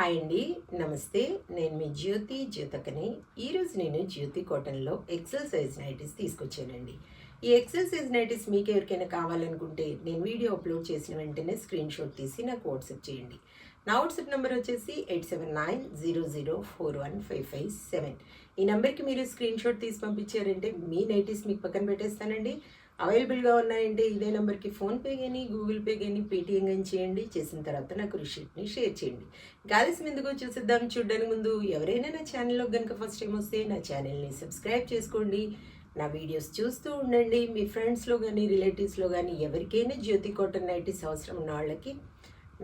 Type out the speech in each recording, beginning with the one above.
Hi అండి, నమస్తే. నేను మీ జ్యోతకని. ఈరోజు నేను జ్యోతి కాటన్లో ఎక్సెల్ సైజ్ నైటీస్ తీసుకొచ్చానండి. ఈ ఎక్సెల్ సైజ్ నైటీస్ మీకు ఎవరికైనా కావాలనుకుంటే నేను వీడియో అప్లోడ్ చేసిన వెంటనే స్క్రీన్ షాట్ తీసి నాకు వాట్సాప్ చేయండి. నా వాట్సాప్ నెంబర్ వచ్చేసి 8790041557. ఈ నెంబర్కి మీరు స్క్రీన్ షాట్ తీసి పంపించారంటే మీ నైటీస్ మీకు పక్కన పెట్టేస్తానండి. అవైలబుల్గా ఉన్నాయంటే ఇదే నెంబర్కి ఫోన్పే కానీ గూగుల్ పే కానీ పేటిఎం కానీ చేయండి. చేసిన తర్వాత నాకు రిసీప్ట్ని షేర్ చేయండి. ఆలస్యం ఎందుకో చూసేద్దాం. చూడడానికి ముందు ఎవరైనా నా ఛానల్లో కనుక ఫస్ట్ టైం వస్తే నా ఛానల్ని సబ్స్క్రైబ్ చేసుకోండి. నా వీడియోస్ చూస్తూ ఉండండి. మీ ఫ్రెండ్స్లో కానీ రిలేటివ్స్లో కానీ ఎవరికైనా జ్యోతి కాటన్ నైటీస్ అవసరం ఉన్న వాళ్ళకి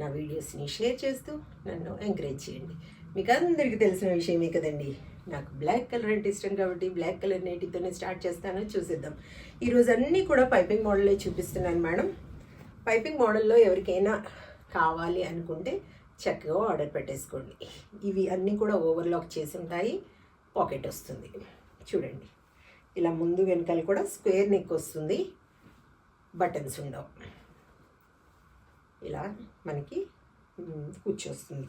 నా వీడియోస్ని షేర్ చేస్తూ నన్ను ఎంకరేజ్ చేయండి. మీకు అందరికీ తెలిసిన విషయమే కదండి, నాకు బ్లాక్ కలర్ అంటే ఇష్టం కాబట్టి బ్లాక్ కలర్ నైటీతోనే స్టార్ట్ చేస్తాను. చూసేద్దాం. ఈరోజు అన్నీ కూడా పైపింగ్ మోడల్లో చూపిస్తున్నాను మేడం. పైపింగ్ మోడల్లో ఎవరికైనా కావాలి అనుకుంటే చక్కగా ఆర్డర్ పెట్టేసుకోండి. ఇవి అన్నీ కూడా ఓవర్లాక్ చేసి ఉంటాయి. పాకెట్ వస్తుంది చూడండి. ఇలా ముందు వెనకాల కూడా స్క్వేర్ నెక్ వస్తుంది. బటన్స్ ఉండవు. ఇలా మనకి కూర్చొస్తుంది.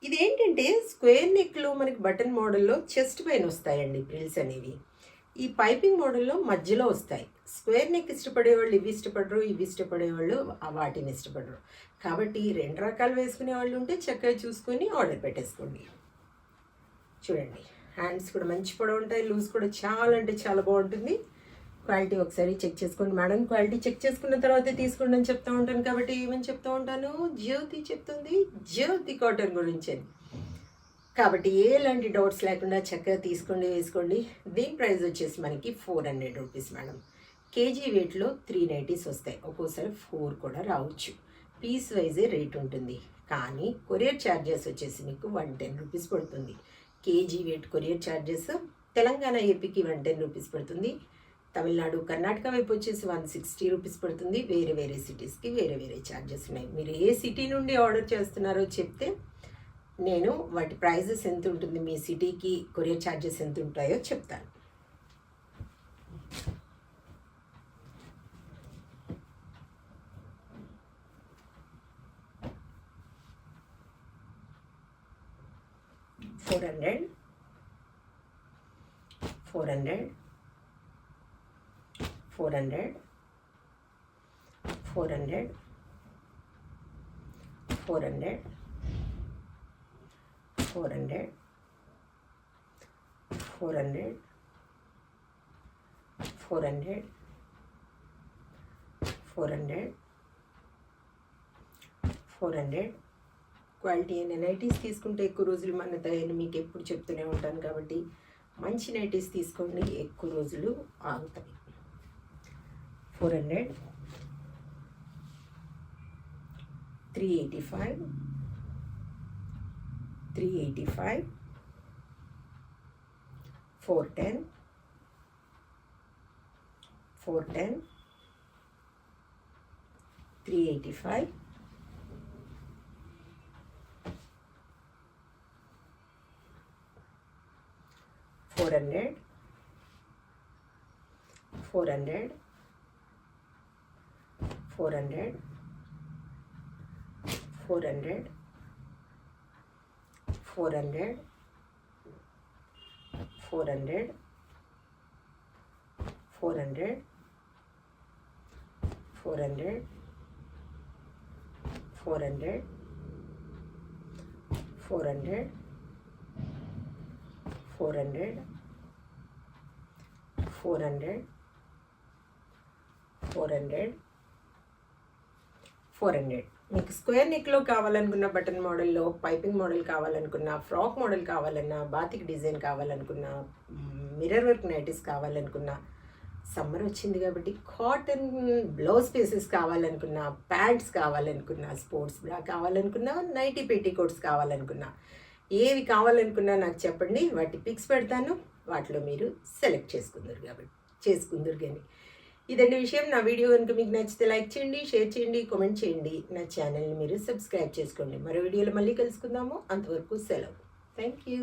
ఇదేంటంటే స్క్వేర్ నెక్లో మనకి బటన్ మోడల్లో చెస్ట్ పైన వస్తాయండి ప్రిల్స్ అనేవి. ఈ పైపింగ్ మోడల్లో మధ్యలో వస్తాయి. స్క్వేర్ నెక్ ఇష్టపడేవాళ్ళు ఇవి ఇష్టపడరు, ఇవి ఇష్టపడేవాళ్ళు వాటిని ఇష్టపడరు. కాబట్టి రెండు రకాలు వేసుకునే వాళ్ళు ఉంటే చక్కగా చూసుకొని ఆర్డర్ పెట్టేసుకోండి. చూడండి, హ్యాండ్స్ కూడా మంచి పొడవు ఉంటాయి. లూజ్ కూడా చాలా అంటే చాలా బాగుంటుంది. క్వాలిటీ ఒకసారి చెక్ చేసుకోండి మేడం. క్వాలిటీ చెక్ చేసుకున్న తర్వాతే తీసుకోండి అని చెప్తూ ఉంటాను. కాబట్టి ఏమని చెప్తూ ఉంటాను, జ్యోతి చెప్తుంది జ్యోతి కాటన్ గురించి అని. కాబట్టి ఎలాంటి డౌట్స్ లేకుండా చక్కగా తీసుకోండి, వేసుకోండి. దీని ప్రైస్ వచ్చేసి మనకి 400 రూపీస్ మేడం. కేజీ వెయిట్లో 3 నైటీస్ వస్తాయి. ఒక్కోసారి 4 కూడా రావచ్చు. పీస్ వైజే రేట్ ఉంటుంది. కానీ కొరియర్ ఛార్జెస్ వచ్చేసి మీకు 110 రూపీస్ పడుతుంది. KG weight courier charges Telangana ఏపీకి 110 రూపీస్ పడుతుంది. తమిళనాడు కర్ణాటక వైపు వచ్చేసి 160 రూపీస్ పడుతుంది. వేరే వేరే సిటీస్కి వేరే వేరే ఛార్జెస్ ఉన్నాయి. మీరు ఏ సిటీ నుండి ఆర్డర్ చేస్తున్నారో చెప్తే నేను వాటి ప్రైజెస్ ఎంత ఉంటుంది, మీ సిటీకి కొరియర్ ఛార్జెస్ ఎంత ఉంటాయో చెప్తాను. $400 $400 $400 $400 $400 $400 $400 $400 $400 $400. క్వాలిటీ అయిన నైటీస్ తీసుకుంటే ఎక్కువ రోజులు మన్నుతాయని మీకు ఎప్పుడు చెప్తూనే ఉంటాను. కాబట్టి మంచి నైటీస్ తీసుకోండి, ఎక్కువ రోజులు ఆగుతాయి. 400 385 385 410 410 385 400 400 400 400 400 400 400 400 400 400 400 400 400 400. మీకు స్క్వేర్ నెక్లో కావాలనుకున్న బటన్ మోడల్లో, పైపింగ్ మోడల్ కావాలనుకున్న, ఫ్రాక్ మోడల్ కావాలన్నా, బాతిక్ డిజైన్ కావాలనుకున్న, మిర్రర్ వర్క్ నైటీస్ కావాలనుకున్న, సమ్మర్ వచ్చింది కాబట్టి కాటన్ బ్లౌజ్ పీసెస్ కావాలనుకున్న, ప్యాంట్స్ కావాలనుకున్న, స్పోర్ట్స్ బ్రా కావాలనుకున్న, నైటీ పెట్టికోట్స్ కావాలనుకున్న, ఏవి కావాలనుకున్నా నాకు చెప్పండి. వాటి పిక్స్ పెడతాను. వాటిలో మీరు సెలెక్ట్ చేసుకుందరు కానీ. ఇదండి విషయం. నా వీడియో కనుక మీకు నచ్చితే లైక్ చేయండి, షేర్ చేయండి, కామెంట్ చేయండి. నా ఛానల్ని మీరు సబ్స్క్రైబ్ చేసుకోండి. మరో వీడియోలో మళ్ళీ కలుసుకుందాము. అంతవరకు సెలవు. Thank you.